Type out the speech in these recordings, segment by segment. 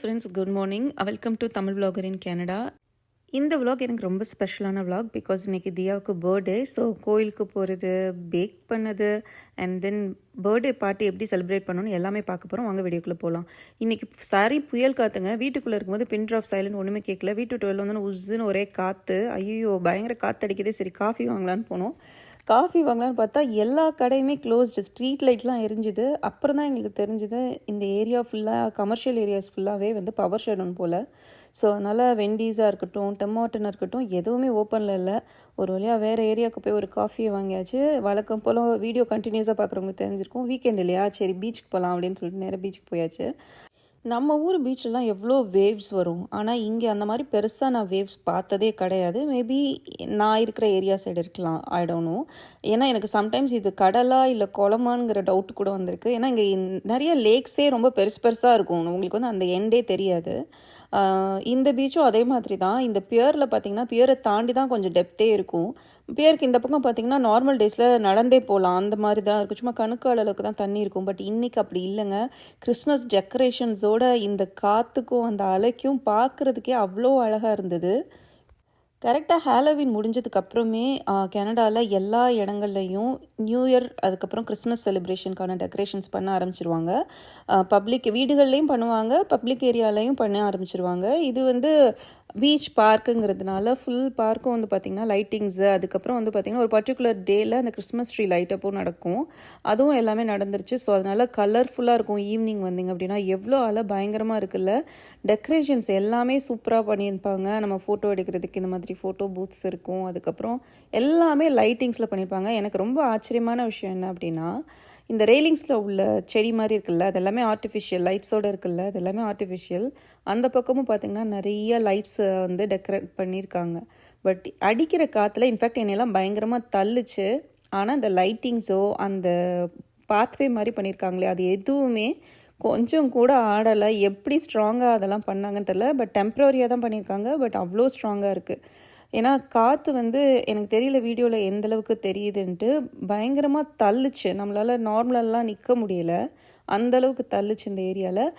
Friends, good morning. Welcome to Tamil vlogger in Canada. இந்த vlog எனக்கு ரொம்ப ஸ்பெஷலான vlog பிகாஸ் இன்றைக்கி தியாவுக்கு பர்த்டே. ஸோ கோயிலுக்கு போகிறது, பேக் பண்ணது அண்ட் தென் பர்த்டே பார்ட்டி எப்படி செலிப்ரேட் பண்ணணும்னு எல்லாமே பார்க்க போகிறோம். வாங்க வீடியோக்குள்ளே போகலாம். இன்றைக்கி சாரி புயல் காற்றுங்க. வீட்டுக்குள்ளே இருக்கும்போது பின் ட்ராப் சைலண்ட் ஒன்றுமே கேட்கல. வீட்டு டுவெல் வந்து உஸ்ஸுன்னு ஒரே காற்று. ஐயோ பயங்கர காற்று அடிக்குது. சரி காஃபி வாங்கலான்னு போனோம். காஃபி வாங்கலான்னு பார்த்தா எல்லா கடையுமே க்ளோஸ்டு. ஸ்ட்ரீட் லைட்லாம் எரிஞ்சுது. அப்புறம் தான் எங்களுக்கு தெரிஞ்சுது இந்த ஏரியா ஃபுல்லாக கமர்ஷியல் ஏரியாஸ் ஃபுல்லாகவே வந்து பவர் ஷெட்னு போல். ஸோ அதனால் வெண்டீஸாக இருக்கட்டும், டெமாட்டனாக இருக்கட்டும், எதுவுமே ஓப்பனில் இல்லை. ஒரு வழியாக வேறு ஏரியாவுக்கு போய் ஒரு காஃபியை வாங்கியாச்சு. வழக்கம் போல் வீடியோ கண்டினியூஸாக பார்க்குறவங்க தெரிஞ்சிருக்கும். வீக்கெண்ட் இல்லையா, சரி பீச்சுக்கு போகலாம் அப்படின்னு சொல்லிட்டு நேராக பீச்சுக்கு போயாச்சு. நம்ம ஊர் பீச்லலாம் எவ்வளோ வேவ்ஸ் வரும், ஆனால் இங்கே அந்த மாதிரி பெருசாக நான் வேவ்ஸ் பார்த்ததே கிடையாது. மேபி நான் இருக்கிற ஏரியா சைடு இருக்கலாம், ஐ டோன்ட் நோ. ஏன்னா எனக்கு சம்டைம்ஸ் இது கடலா இல்லை குளமாங்கிற டவுட் கூட வந்திருக்கு. ஏன்னா இங்கே நிறைய லேக்ஸே ரொம்ப பெருசு பெருசாக இருக்கும், உங்களுக்கு வந்து அந்த எண்டே தெரியாது. இந்த பீச்சும் அதே மாதிரி தான். இந்த பியரில் பார்த்திங்கன்னா பியரை தாண்டி தான் கொஞ்சம் டெப்த்தே இருக்கும். பியருக்கு இந்த பக்கம் பார்த்திங்கன்னா நார்மல் டேஸில் நடந்தே போகலாம், அந்த மாதிரி தான் இருக்கும். சும்மா கணுக்கால் அளவுக்கு தான் தண்ணி இருக்கும். பட் இன்றைக்கி அப்படி இல்லைங்க. கிறிஸ்மஸ் டெக்கரேஷன்ஸோட இந்த காற்றுக்கும் அந்த அலைக்கும் பார்க்குறதுக்கே அவ்வளோ அழகாக இருந்தது. கரெக்டாக ஹாலோவின் முடிஞ்சதுக்கப்புறமே கனடாவில் எல்லா இடங்கள்லையும் நியூ இயர், அதுக்கப்புறம் கிறிஸ்மஸ் செலிப்ரேஷனுக்கான டெக்கரேஷன்ஸ் பண்ண ஆரம்பிச்சிருவாங்க. பப்ளிக் வீடுகள்லேயும் பண்ணுவாங்க, பப்ளிக் ஏரியாலையும் பண்ண ஆரம்பிச்சிருவாங்க. இது வந்து பீச் பார்க்குங்கிறதுனால ஃபுல் பார்க்கும் வந்து பார்த்திங்கன்னா லைட்டிங்ஸு, அதுக்கப்புறம் வந்து பார்த்திங்கன்னா ஒரு பர்டிகுலர் டேயில் அந்த கிறிஸ்மஸ் ட்ரீ லைட் அப்போ நடக்கும். அதுவும் எல்லாமே நடந்துருச்சு. ஸோ அதனால் கலர்ஃபுல்லாக இருக்கும். ஈவினிங் வந்திங்க அப்படின்னா எவ்வளோ பயங்கரமாக இருக்குல்ல. டெக்கரேஷன்ஸ் எல்லாமே சூப்பராக பண்ணியிருப்பாங்க. நம்ம ஃபோட்டோ எடுக்கிறதுக்கு இந்த மாதிரி ஃபோட்டோ பூத்ஸ் இருக்கும். அதுக்கப்புறம் எல்லாமே லைட்டிங்ஸில் பண்ணியிருப்பாங்க. எனக்கு ரொம்ப ஆச்சரியமான விஷயம் என்ன அப்படின்னா, இந்த ரெயிலிங்ஸில் உள்ள செடி மாதிரி இருக்குல்ல, அது எல்லாமே ஆர்டிஃபிஷியல் லைட்ஸோடு இருக்குல்ல, அது எல்லாமே ஆர்டிஃபிஷியல். அந்த பக்கமும் பார்த்திங்கன்னா நிறைய லைட்ஸை வந்து டெக்கரேட் பண்ணியிருக்காங்க. பட் அடிக்கிற காற்றுல இன்ஃபேக்ட் என்னெல்லாம் பயங்கரமாக தள்ளுச்சு. ஆனால் அந்த லைட்டிங்ஸோ அந்த பாத்வே மாதிரி பண்ணியிருக்காங்களே, அது எதுவுமே கொஞ்சம் கூட ஆடலை. எப்படி ஸ்ட்ராங்காக அதெல்லாம் பண்ணாங்கன்னு தெரில. பட் டெம்ப்ரரியாக தான் பண்ணியிருக்காங்க. பட் அவ்வளோ ஸ்ட்ராங்காக இருக்குது. ஏன்னா காற்று வந்து எனக்கு தெரியல வீடியோவில் எந்தளவுக்கு தெரியுதுன்ட்டு, பயங்கரமாக தள்ளுச்சு. நம்மளால் நார்மலெல்லாம் நிற்க முடியலை, அந்தளவுக்கு தள்ளுச்சு இந்த ஏரியாவில்.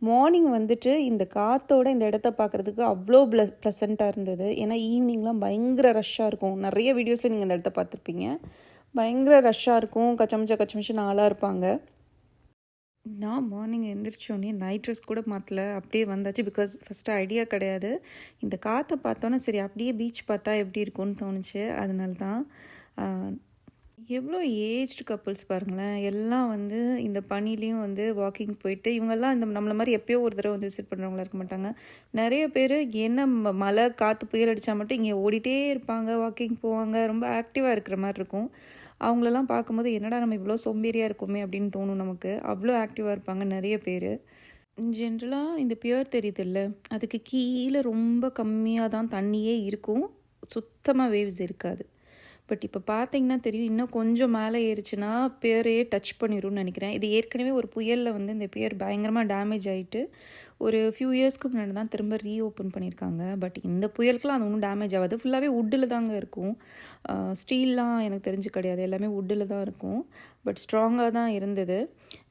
மார்னிங் வந்துட்டு இந்த காற்றோட இந்த இடத்த பார்க்குறதுக்கு அவ்வளோ ப்ளசண்ட்டாக இருந்தது. ஏன்னா ஈவினிங்லாம் பயங்கர ரஷ்ஷாக இருக்கும். நிறைய வீடியோஸில் நீங்கள் இந்த இடத்த பார்த்துருப்பீங்க. பயங்கர ரஷ்ஷாக இருக்கும். கச்சமிச்சு ஆளாக இருப்பாங்க. நான் மார்னிங் எழுந்திரிச்சோடனே நைட் ட்ரெஸ் கூட மாற்றல, அப்படியே வந்தாச்சு. பிகாஸ் ஃபஸ்ட்டு ஐடியா கிடையாது. இந்த காற்றை பார்த்தோன்னே சரி அப்படியே பீச் பார்த்தா எப்படி இருக்கும்னு தோணுச்சு. அதனால தான். எவ்வளோ ஏஜ்டு கப்புள்ஸ் பாருங்களேன். எல்லாம் வந்து இந்த பனிலையும் வந்து வாக்கிங் போயிட்டு, இவங்கெல்லாம் இந்த நம்மளை மாதிரி எப்போயோ ஒரு தடவை வந்து விசிட் பண்ணுறவங்களா இருக்க மாட்டாங்க. நிறைய பேர் என்ன மழை காற்று புயல் அடித்தா மட்டும் இங்கே ஓடிட்டே இருப்பாங்க, வாக்கிங் போவாங்க, ரொம்ப ஆக்டிவாக இருக்கிற மாதிரி இருக்கும். அவங்களெல்லாம் பார்க்கும்போது என்னடா நம்ம இவ்வளோ சோம்பேறியாக இருக்குமே அப்படின்னு தோணும் நமக்கு. அவ்வளோ ஆக்டிவாக இருப்பாங்க நிறைய பேர். ஜென்ரலாக இந்த பியர் தெரியுதில்ல, அதுக்கு கீழே ரொம்ப கம்மியாக தான் தண்ணியே இருக்கும், சுத்தமாக வேவ்ஸ் இருக்காது. பட் இப்போ பார்த்தீங்கன்னா தெரியும், இன்னும் கொஞ்சம் மேலே ஏறிச்சுன்னா பியரையே டச் பண்ணிடும்னு நினைக்கிறேன். இது ஏற்கனவே ஒரு புயலில் வந்து இந்த பியர் பயங்கரமாக டேமேஜ் ஆகிட்டு ஒரு ஃபியூ இயர்ஸ்க்கு முன்னாடி தான் திரும்ப ரீஓப்பன் பண்ணியிருக்காங்க. பட் இந்த புயலுக்குலாம் அது ஒன்றும் டேமேஜ் ஆகாது. ஃபுல்லாகவே வுட்டில் தாங்க இருக்கும். ஸ்டீல்லாம் எனக்கு தெரிஞ்சு கிடையாது, எல்லாமே வுட்டில் தான் இருக்கும். பட் ஸ்ட்ராங்காக தான் இருந்தது.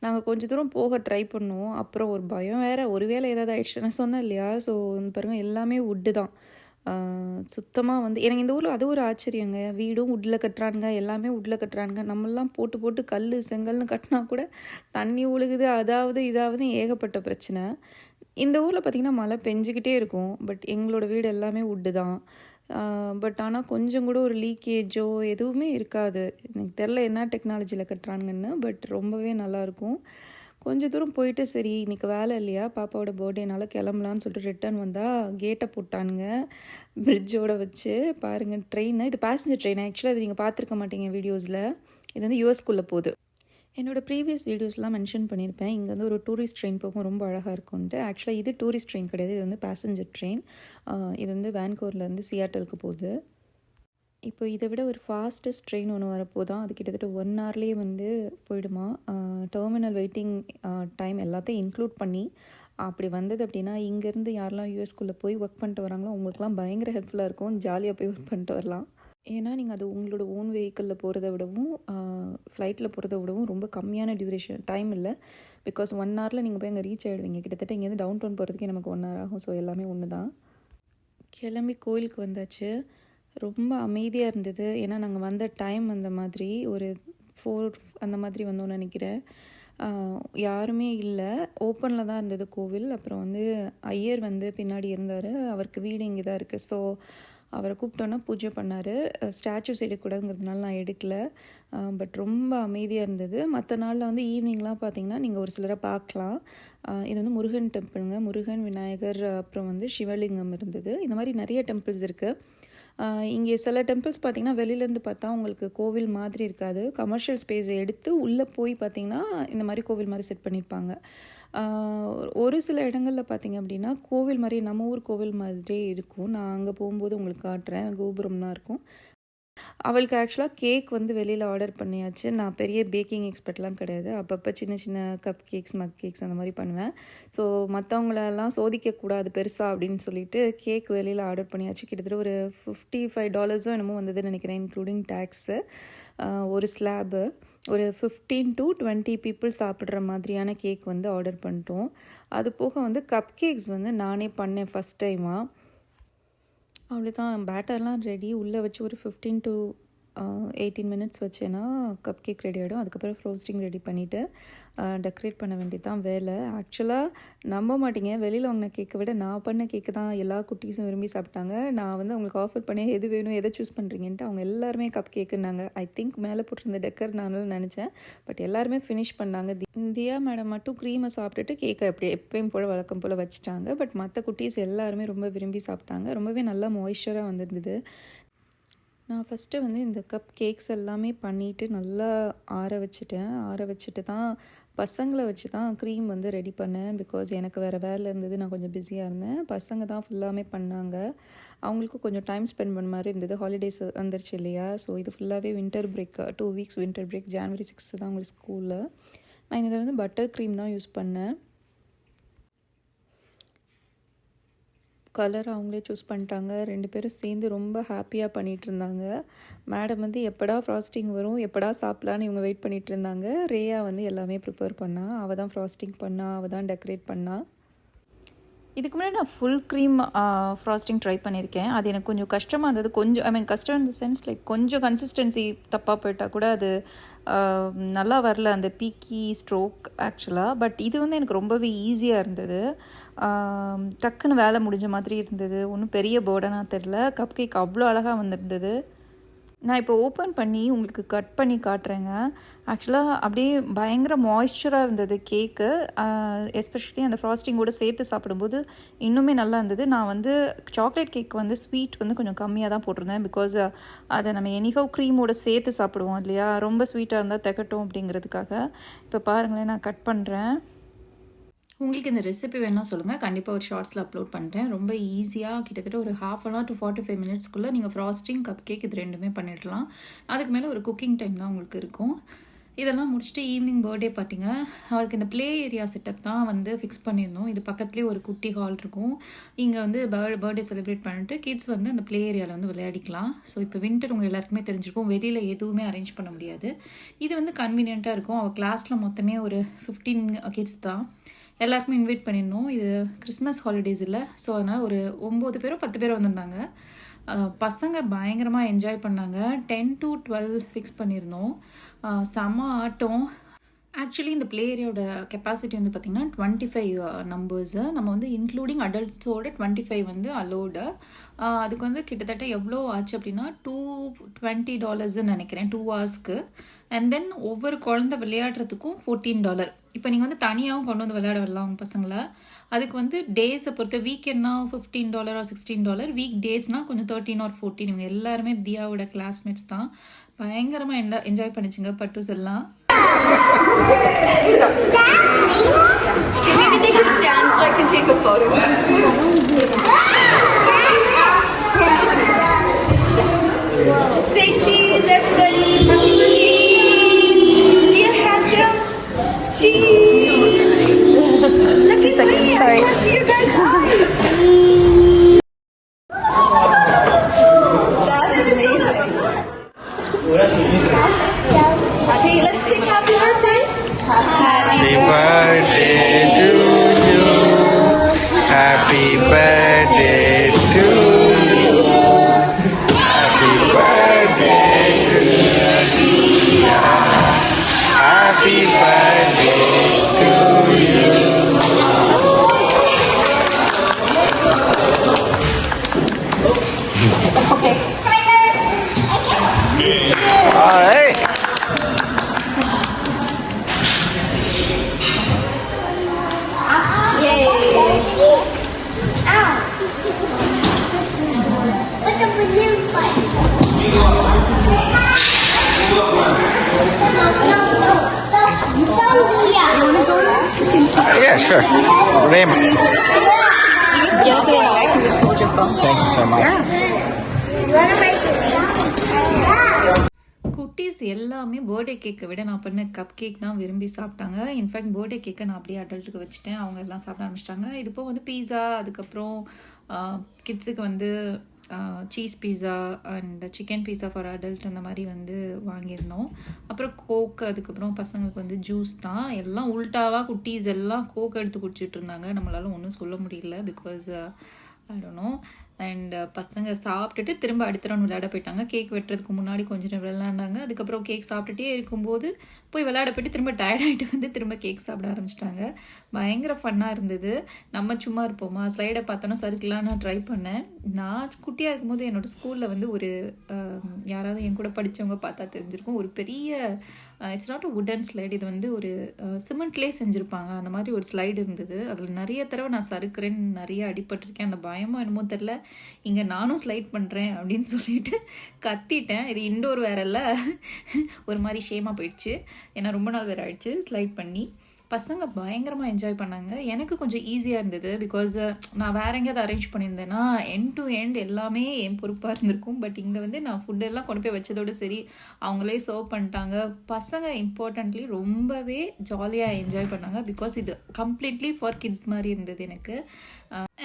நாங்கள் கொஞ்சம் தூரம் போக ட்ரை பண்ணோம். அப்புறம் ஒரு பயம் வேறு, ஒருவேளை ஏதாவது ஆயிடுச்சு. நான் சொன்னேன் இல்லையா, ஸோ பாருங்கள் எல்லாமே வுட்டு தான். சுத்தமாக வந்து எனக்கு இந்த ஊரில் அது ஒரு ஆச்சரியங்க. வீடும் வுட்டில் கட்டுறானுங்க, எல்லாமே வுட்டில் கட்டுறானுங்க. நம்மளாம் போட்டு போட்டு கல் செங்கல்னு கட்டினா கூட தண்ணி ஒழுகுது, அதாவது இதாவது ஏகப்பட்ட பிரச்சனை. இந்த ஊரில் பார்த்திங்கன்னா மழை பெஞ்சிக்கிட்டே இருக்கும். பட் எங்களோட வீடு எல்லாமே வுட்டு தான். பட் ஆனால் கொஞ்சம் கூட ஒரு லீக்கேஜோ எதுவுமே இருக்காது. எனக்கு தெரில என்ன டெக்னாலஜியில் கட்டுறானுங்கன்னு. பட் ரொம்பவே நல்லாயிருக்கும். கொஞ்சம் தூரம் போயிட்டு சரி இன்றைக்கி வேலை இல்லையா, பாப்பாவோட பர்த்டேனால கிளம்பலான்னு சொல்லிட்டு ரிட்டர்ன் வந்தால் கேட்டை போட்டானுங்க பிரிட்ஜோடு வச்சு. பாருங்கள் ட்ரெயின், இது பேசஞ்சர் ட்ரெயின். ஆக்சுவலாக அது நீங்கள் பார்த்துருக்க மாட்டீங்க வீடியோஸில். இது வந்து யூஎஸ்குள்ளே போகுது. என்னோடய ப்ரீவியஸ் வீடியோஸ்லாம் மென்ஷன் பண்ணியிருப்பேன். இங்கே வந்து ஒரு டூரிஸ்ட் ட்ரெயின் போகும், ரொம்ப அழகாக இருக்கும்ன்ட்டு. ஆக்சுவலாக இது டூரிஸ்ட் ட்ரெயின் கிடையாது, இது வந்து பேசஞ்சர் ட்ரெயின். இது வந்து வேன்கூவர்லேருந்து சியாட்டலுக்கு போகுது. இப்போ இதை விட ஒரு ஃபாஸ்டஸ்ட் ட்ரெயின் ஒன்று வரப்போதான். அது கிட்டத்தட்ட 1 ஹவர்லேயே வந்து போயிடுமா. டெர்மினல் வெயிட்டிங் டைம் எல்லாத்தையும் இன்க்ளூட் பண்ணி அப்படி வந்தது அப்படின்னா, இங்கேருந்து யாரெல்லாம் யூஎஸ்குள்ளே போய் ஒர்க் பண்ணிட்டு வராங்களோ அவங்களுக்குலாம் பயங்கர ஹெல்ப்ஃபுல்லாக இருக்கும். ஜாலியாக போய் ஒர்க் பண்ணிட்டு வரலாம். ஏன்னா நீங்கள் அது உங்களோட ஓன் வெஹிக்கிளில் போகிறத விடவும் ஃப்ளைட்டில் போகிறத விடவும் ரொம்ப கம்மியான டியூரேஷன் டைம் இல்லை. பிகாஸ் 1 ஹவரில் நீங்கள் போய் அங்கே ரீச் ஆகிடுவீங்க. கிட்டத்தட்ட இங்கேருந்து டவுன் டவுன் போகிறதுக்கே நமக்கு 1 ஹவர் ஆகும். ஸோ எல்லாமே ஒன்று தான். கிளம்பி கோயிலுக்கு வந்தாச்சு. ரொம்ப அமைதியாக இருந்தது. ஏன்னா நாங்கள் வந்த டைம் அந்த மாதிரி ஒரு 4 அந்த மாதிரி வந்தோன்னு நினைக்கிறேன். யாருமே இல்லை, ஓப்பனில் தான் இருந்தது கோவில். அப்புறம் வந்து ஐயர் வந்து பின்னாடி இருந்தார். அவருக்கு வீடு இங்கே தான் இருக்குது. ஸோ அவரை கூப்பிட்டோன்னா பூஜை பண்ணார். ஸ்டாச்சூஸ் எடுக்கக்கூடாதுங்கிறதுனால நான் எடுக்கல. பட் ரொம்ப அமைதியாக இருந்தது. மற்ற நாளில் வந்து ஈவினிங்லாம் பார்த்தீங்கன்னா நீங்கள் ஒரு சிலரை பார்க்கலாம். இது வந்து முருகன் டெம்பிளுங்க. முருகன், விநாயகர், அப்புறம் வந்து சிவலிங்கம் இருந்தது. இந்த மாதிரி நிறைய டெம்பிள்ஸ் இருக்குது. இங்கே சில டெம்பிள்ஸ் பார்த்திங்கன்னா வெளியிலேருந்து பார்த்தா உங்களுக்கு கோவில் மாதிரி இருக்காது. கமர்ஷியல் ஸ்பேஸை எடுத்து உள்ளே போய் பார்த்திங்கன்னா இந்த மாதிரி கோவில் மாதிரி செட் பண்ணியிருப்பாங்க. ஒரு சில இடங்களில் பார்த்திங்க அப்படின்னா கோவில் மாதிரி நம்ம ஊர் கோவில் மாதிரியே இருக்கும். நான் அங்கே போகும்போது உங்களுக்கு காட்டுறேன். கோபுரம்லாம் இருக்கும். அவளுக்கு ஆக்சுவலாக கேக் வந்து வெளியில் ஆர்டர் பண்ணியாச்சு. நான் பெரிய பேக்கிங் எக்ஸ்பர்ட்லாம் கிடையாது. அப்பப்போ சின்ன சின்ன கப் கேக்ஸ், மக் கேக்ஸ் அந்த மாதிரி பண்ணுவேன். ஸோ மற்றவங்களெல்லாம் சோதிக்கக்கூடாது பெருசாக அப்படின்னு சொல்லிட்டு கேக் வெளியில் ஆர்டர் பண்ணியாச்சு. கிட்டத்தட்ட ஒரு $55 என்னமோ வந்ததுன்னு நினைக்கிறேன், இன்க்ளூடிங் டேக்ஸு. ஒரு ஸ்லாபு ஒரு 15 to 20 பீப்புள் சாப்பிட்ற மாதிரியான கேக் வந்து ஆர்டர் பண்ணிட்டோம். அது போக வந்து கப் கேக்ஸ் வந்து நானே பண்ணேன் ஃபஸ்ட் டைமாக. அவ்வளோதான், பேட்டர்லாம் ரெடி. உள்ளே வச்சு ஒரு 15 to 18 மினிட்ஸ் வச்சேன்னா கப் கேக் ரெடி ஆகிடும். அதுக்கப்புறம் ஃப்ரோஸ்டிங் ரெடி பண்ணிவிட்டு டெக்கரேட் பண்ண வேண்டியது தான் வேலை. ஆக்சுவலாக நம்ப மாட்டீங்க, வெளியில் வாங்கின கேக்கை விட நான் பண்ண கேக்கு தான் எல்லா குட்டீஸும் விரும்பி சாப்பிட்டாங்க. நான் வந்து அவங்களுக்கு ஆஃபர் பண்ணி எது வேணும், எதை சூஸ் பண்ணுறீங்கன்ட்டு அவங்க எல்லாருமே கப் கேக்குன்னாங்க. ஐ திங்க் மேலே போட்டிருந்த டெக்கர் நானும் நினச்சேன். பட் எல்லாருமே ஃபினிஷ் பண்ணாங்க. தியா மேடம் மட்டும் க்ரீமை சாப்பிட்டுட்டு கேக்கை அப்படி எப்பயும் போல் வழக்கம் போல் வச்சுட்டாங்க. பட் மற்ற குட்டீஸ் எல்லாருமே ரொம்ப விரும்பி சாப்பிட்டாங்க. ரொம்பவே நல்லா மாய்ஸ்சராக வந்திருந்தது. நான் ஃபஸ்ட்டு வந்து இந்த கப் கேக்ஸ் எல்லாமே பண்ணிவிட்டு நல்லா ஆற வச்சுட்டு தான் பசங்களை வச்சு தான் க்ரீம் வந்து ரெடி பண்ணேன். பிகாஸ் எனக்கு வேறு வேலை இருந்தது, நான் கொஞ்சம் பிஸியாக இருந்தேன். பசங்க தான் ஃபுல்லாமே பண்ணாங்க. அவங்களுக்கும் கொஞ்சம் டைம் ஸ்பெண்ட் பண்ண மாதிரி இருந்தது. ஹாலிடேஸ் வந்துருச்சு இல்லையா? ஸோ இது ஃபுல்லாகவே winter break, 2 weeks winter break. January 6 தான் உங்களுக்கு ஸ்கூலில். நான் இதில் வந்து பட்டர் க்ரீம் தான் யூஸ் பண்ணேன். கலர் அவங்களே சூஸ் பண்ணிட்டாங்க. 2 பேரும் சேர்ந்து ரொம்ப ஹாப்பியாக பண்ணிகிட்டு இருந்தாங்க. மேடம் வந்து எப்படா ஃப்ராஸ்டிங் வரும், எப்படா சாப்பிட்லான்னு இவங்க வெயிட் பண்ணிகிட்டு இருந்தாங்க. ரேயா வந்து எல்லாமே ப்ரிப்பேர் பண்ணா. அவள் தான் ஃப்ராஸ்டிங் பண்ணா, அவள் தான் டெக்கரேட் பண்ணா. இதுக்கு முன்னாடி நான் ஃபுல் க்ரீம் ஃப்ராஸ்டிங் ட்ரை பண்ணியிருக்கேன். அது எனக்கு கொஞ்சம் கஷ்டமாக இருந்தது. கொஞ்சம் கஷ்டம் இந்த சென்ஸ் லைக் கொஞ்சம் கன்சிஸ்டன்சி தப்பாக போயிட்டால் கூட அது நல்லா வரல, அந்த பீக்கி ஸ்ட்ரோக் ஆக்சுவலாக. பட் இது வந்து எனக்கு ரொம்பவே ஈஸியாக இருந்தது. டக்குன்னு வேலை முடிஞ்ச மாதிரி இருந்தது. ஒன்றும் பெரிய போர்டனாக தெரில. கப் கேக் அவ்வளோ அழகாக வந்திருந்தது. நான் இப்போ ஓப்பன் பண்ணி உங்களுக்கு கட் பண்ணி காட்டுறேங்க. ஆக்சுவலாக அப்படியே பயங்கர மாய்ஸ்சராக இருந்தது கேக்கு. எஸ்பெஷலி அந்த ஃப்ராஸ்டிங்கோடு சேர்த்து சாப்பிடும்போது இன்னுமே நல்லா இருந்தது. நான் வந்து சாக்லேட் கேக் வந்து ஸ்வீட் வந்து கொஞ்சம் கம்மியாக தான் போட்டிருந்தேன். பிகாஸ் அதை நம்ம எனிஹவ் க்ரீமோடு சேர்த்து சாப்பிடுவோம் இல்லையா? ரொம்ப ஸ்வீட்டாக இருந்தால் திகட்டும் அப்படிங்கிறதுக்காக. இப்போ பாருங்களேன், நான் கட் பண்ணுறேன். உங்களுக்கு இந்த ரெசிபி வேணால் சொல்லுங்கள், கண்டிப்பாக ஒரு ஷார்ட்ஸில் அப்லோட் பண்ணுறேன். ரொம்ப ஈஸியாக கிட்டத்தட்ட ஒரு 1/2 hour to 45 மினிட்ஸ்க்குள்ளே நீங்கள் ஃப்ராஸ்டிங், கப் கேக் இது ரெண்டுமே பண்ணிடலாம். அதுக்கு மேலே ஒரு குக்கிங் டைம் தான் உங்களுக்கு இருக்கும். இதெல்லாம் முடிச்சுட்டு ஈவினிங் பர்த்டே பார்ட்டிங்க. அவளுக்கு இந்த ப்ளே ஏரியா செட்டப் தான் வந்து ஃபிக்ஸ் பண்ணியிருந்தோம். இது பக்கத்துலேயே ஒரு குட்டி ஹால் இருக்கும். இங்கே வந்து பர்த்டே செலிப்ரேட் பண்ணிட்டு கிட்ஸ் வந்து அந்த ப்ளே ஏரியாவில் வந்து விளையாடிக்கலாம். ஸோ இப்போ வின்டர் உங்கள் எல்லாருக்குமே தெரிஞ்சிருக்கும், வெளியில் எதுவுமே அரேஞ்ச் பண்ண முடியாது. இது வந்து கன்வீனியண்ட்டாக இருக்கும். அவள் கிளாஸில் மொத்தமே ஒரு 15 கிட்ஸ் தான். எல்லாருக்குமே இன்வைட் பண்ணியிருந்தோம். இது கிறிஸ்மஸ் ஹாலிடேஸ் இல்லை, ஸோ அதனால் ஒரு 9 பேரோ 10 பேரோ வந்திருந்தாங்க. பசங்க பயங்கரமாக என்ஜாய் பண்ணாங்க. 10 to 12 ஃபிக்ஸ் பண்ணியிருந்தோம். செம்ம ஆட்டம். ஆக்சுவலி இந்த ப்ளே ஏரியாவோட கெப்பாசிட்டி வந்து பார்த்திங்கன்னா 25 நம்பர்ஸு. நம்ம வந்து இன்க்ளூடிங் அடல்ட்ஸோட 25 வந்து அலோடு. அதுக்கு வந்து கிட்டத்தட்ட எவ்வளோ ஆச்சு அப்படின்னா $220 நினைக்கிறேன் 2 ஹவர்ஸ்க்கு. அண்ட் தென் ஒவ்வொரு குழந்தை விளையாடுறதுக்கும் $14. இப்போ நீங்கள் வந்து தனியாகவும் கொண்டு வந்து விளையாட வரலாம் அவங்க பசங்களை. அதுக்கு வந்து டேஸை பொறுத்த வீக்கெண்ட்னா $15 or $16, வீக் டேஸ்னால் கொஞ்சம் 13 or 14. இவங்க எல்லாருமே தியாவோட கிளாஸ்மேட்ஸ் தான். பயங்கரமாக என்ஜாய் பண்ணிச்சுங்க பட்டூஸ் எல்லாம். Maybe they can stand so I can take a photo. Say cheese, everybody. Cheese. Do you have to? Cheese. Look at me. Sorry. I can't see your guys' eyes. That is amazing. Okay, let's sing happy birthday. Happy birthday to you. Happy birthday to you. Happy birthday to you. Happy birthday to you. All right. Yay. What the balloon fight? Don't do that. You wanna go now? Yeah, sure. Raymond. You just get it and I can just hold your phone. Thank you so much. Run away from me. குட்டீஸ் எல்லாமே birthday கேக்கை விட நான் பண்ண cup cake தான் விரும்பி சாப்பிட்டாங்க. In fact birthday கேக்கை நான் அப்படியே அடல்ட்டுக்கு வச்சுட்டேன். அவங்க எல்லாம் சாப்பிட ஆரம்பிச்சிட்டாங்க. இது போக வந்து பீஸா, அதுக்கப்புறம் கிட்ஸுக்கு வந்து cheese pizza and chicken pizza for adult அந்த மாதிரி வந்து வாங்கியிருந்தோம். அப்புறம் கோக், அதுக்கப்புறம் பசங்களுக்கு வந்து ஜூஸ் தான். எல்லாம் உல்ட்டாவாக குட்டீஸ் எல்லாம் கோக் எடுத்து குடிச்சிட்டு இருந்தாங்க. நம்மளால ஒன்றும் சொல்ல முடியல because I don't know. And பசங்க சாப்பிட்டுட்டு திரும்ப அடுத்த ரவுண்ட் விளையாட போயிட்டாங்க. கேக் வெட்டுறதுக்கு முன்னாடி கொஞ்சம் நேரம் விளையாண்டாங்க. அதுக்கப்புறம் கேக் சாப்பிட்டுட்டே இருக்கும்போது போய் விளையாட போயிட்டு திரும்ப டயர்ட் ஆகிட்டு வந்து திரும்ப கேக் சாப்பிட ஆரம்பிச்சிட்டாங்க. பயங்கர ஃபன்னாக இருந்தது. நம்ம சும்மா இருப்போமா, ஸ்லைடை பார்த்தோன்னா சறுக்கலான்னு நான் ட்ரை பண்ணேன். நான் குட்டியாக இருக்கும்போது என்னோடய ஸ்கூலில் வந்து ஒரு யாராவது என் கூட படித்தவங்க பார்த்தா தெரிஞ்சிருக்கும், ஒரு பெரிய இட்ஸ் நாட் அ வுடன் ஸ்லைடு, இது வந்து ஒரு சிமெண்ட்லேயே செஞ்சுருப்பாங்க. அந்த மாதிரி ஒரு ஸ்லைடு இருந்தது. அதில் நிறைய தடவை நான் சறுக்குறேன்னு நிறைய அடிபட்டிருக்கேன். அந்த பயமோ என்னமோ தெரில, இங்கே நானும் ஸ்லைட் பண்ணுறேன் அப்படின்னு சொல்லிட்டு கத்திட்டேன். இது இண்டோர் வேறல்ல, ஒரு மாதிரி ஷேமாக போயிடுச்சு. ஏன்னா ரொம்ப நாள் வேறு ஆயிடுச்சு ஸ்லைட் பண்ணி. பசங்க பயங்கரமாக என்ஜாய் பண்ணாங்க. எனக்கு கொஞ்சம் ஈஸியாக இருந்தது பிகாஸ் நான் வேற எங்கேயாவது அரேஞ்ச் பண்ணியிருந்தேன்னா எண்ட் டு எண்ட் எல்லாமே என் பொறுப்பாக இருந்திருக்கும். பட் இங்கே வந்து நான் ஃபுட்டெல்லாம் கொண்டு போய் வச்சதோடு சரி, அவங்களே சர்வ் பண்ணிட்டாங்க. பசங்க இம்பார்ட்டன்ட்லி ரொம்பவே ஜாலியாக என்ஜாய் பண்ணாங்க பிகாஸ் இது கம்ப்ளீட்லி ஃபார் கிட்ஸ் மாதிரி இருந்தது எனக்கு.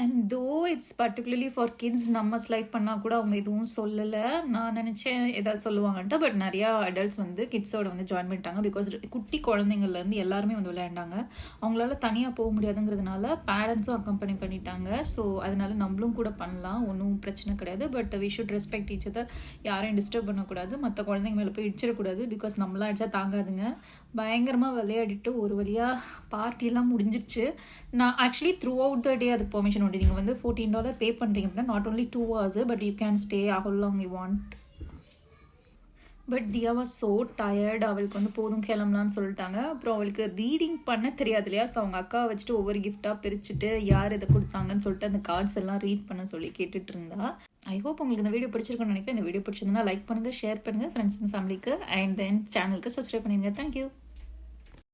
அண்ட் தோ இட்ஸ் பர்டிகுலர்லி ஃபார் கிட்ஸ், நம்ம ஸ்லைட் பண்ணால் கூட அவங்க எதுவும் சொல்லலை. நான் நினச்சேன் ஏதாவது சொல்லுவாங்கன்ட்டு. பட் நிறையா அடல்ட்ஸ் வந்து கிட்ஸோட வந்து ஜாயின் பண்ணிட்டாங்க பிகாஸ் குட்டி குழந்தைங்கள்லேருந்து எல்லாருமே வந்து விளையாண்டாங்க. அவங்களால தனியாக போக முடியாதுங்கிறதுனால பேரண்ட்ஸும் அக்கம்பெனி பண்ணிட்டாங்க. ஸோ அதனால நம்மளும் கூட பண்ணலாம், ஒன்றும் பிரச்சனை கிடையாது. But we should respect each other. யாரையும் டிஸ்டர்ப் பண்ணக்கூடாது, மற்ற குழந்தைங்க மேலே போய் இடிச்சிடக்கூடாது பிகாஸ் நம்மளாம் அடித்தா தாங்காதுங்க. பயங்கரமாக விளையாடிட்டு ஒரு வழியாக பார்ட்டியெல்லாம் முடிஞ்சிடுச்சு. நான் actually throughout the day அதுக்கு பெர்மிஷன் உண்டு. நீங்கள் வந்து $14 பே பண்ணுறீங்க அப்படின்னா not only 2 hours but you can stay how long you want. But Diya was so tired. அவளுக்கு வந்து போதும் கிளம்பலான்னு சொல்லிட்டாங்க. அப்புறம் அவளுக்கு ரீடிங் பண்ண தெரியாது இல்லையா, ஸோ அவங்க அக்காவை வச்சுட்டு ஒவ்வொரு கிஃப்டாக பிரிச்சுட்டு யார் இதை கொடுத்தாங்கன்னு சொல்லிட்டு அந்த கார்ட்ஸ் எல்லாம் ரீட் பண்ண சொல்லி கேட்டுட்டு இருந்தா. ஐ ஹோப் உங்களுக்கு இந்த வீடியோ பிடிச்சிருக்குன்னு நினைக்கிறேன். இந்த வீடியோ பிடிச்சிருந்தா லைக் பண்ணுங்கள், ஷேர் பண்ணுங்கள் ஃப்ரெண்ட்ஸ் அண்ட் ஃபேமிலிக்கு, அண்ட் தென் சேனலுக்கு சப்ஸ்கிரைப் பண்ணிடுங்க. தேங்க்யூ.